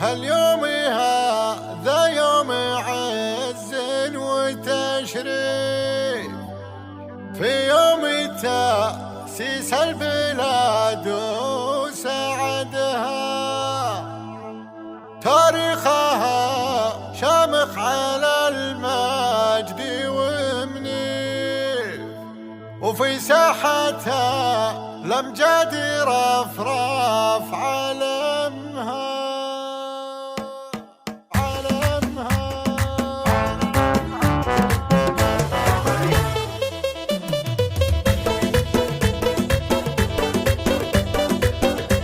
هاليوم هذا يوم عز وتشريف، في يوم تأسيس البلاد وسعدها، تاريخها شامخ على المجد ومنيف، وفي ساحتها الأمجاد رفرف علمها.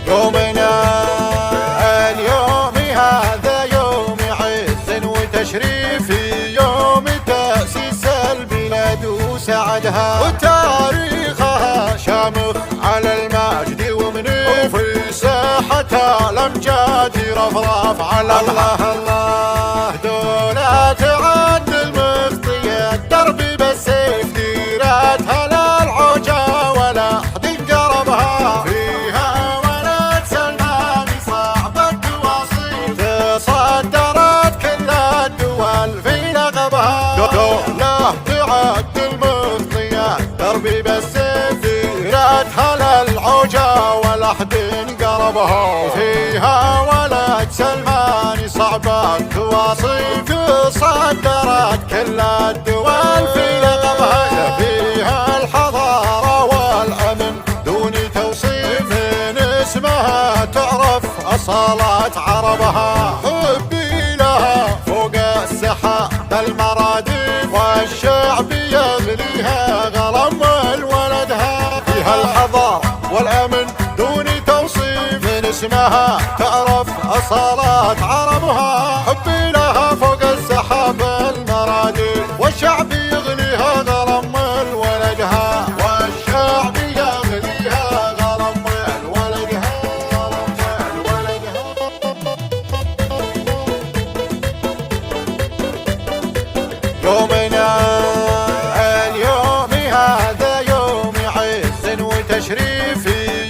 يومنا اليوم هذا يوم عز وتشريف، يوم تأسيس البلاد وسعدها، وتاريخها شامخ على المجد ومنيف، وفي ساحتها الأمجاد رفرف على الله. الله دولة تعد المخطية دربي بالسيف، ديرتها للعوجة ولا حد قربها، فيها ولد سلمان صعب التواصيل، تصدرت كل الدول في لقبها. دولة تعد المخطية دربي بالسيف، ديرتها للعوجة ولا حد قربها، فيها ولد سلمان صعب التواصيل، تصدرت كل الدول في لقبها، فيها الحضارة والأمن دون توصيف، من اسمها تعرف أصالات عربها، حبي لها فوق السحاب المرادف، والشعب يغليها غرام ولدها، فيها الحضارة والأمن دون توصيف، من اسمها تعرف أصالات عربها، حبي لها فوق السحاب المرادف، والشعب يغليها غرام ولدها، والشعب يغليها غرام ولدها، غرام ولدها. يومنا اليوم هذا يوم عز وتشريف،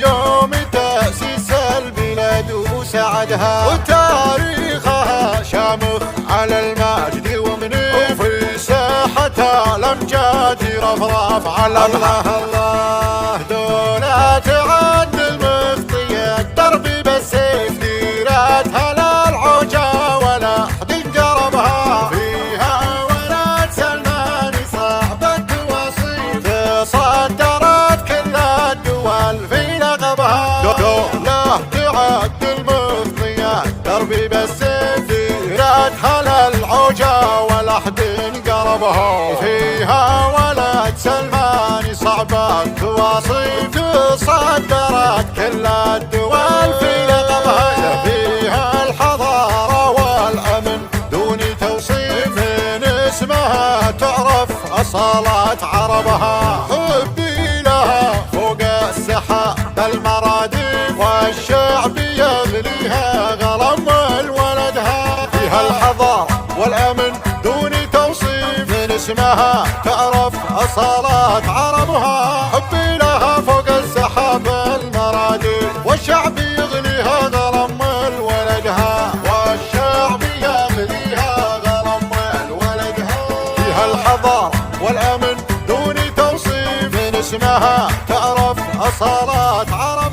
يوم تأسيس البلاد وسعدها، وتاريخها شامخ على المجد ومنيف، وفي ساحتها الأمجاد رفرف على الله. الله دولة تعد المخطية دربي بالسيف، ديرتها للعوجة ولا حد قربها، فيها ولد سلمان صعب التواصيل، تصدرت كل الدول في لقبها. دولة تعد المخطية دربي بالسيف، ديرتها للعوجة ولا حد قربها، فيها ولد سلمان صعب التواصيل، تصدرت كل الدول في لقبها، فيها الحضارة والأمن دون توصيف، من اسمها تعرف أصالات عربها، حبي لها فوق السحاب المرادف، والشعب يغليها غرام ولدها، فيها الحضارة والأمن دون توصيف، من اسمها تعرف أصالات عربها، حبي لها فوق السحاب المرادف، والشعب يغليها غرام ولدها، والشعب يغليها غرام ولدها، فيها الحضارة والأمن دون توصيف، من اسمها تعرف أصالات عربها.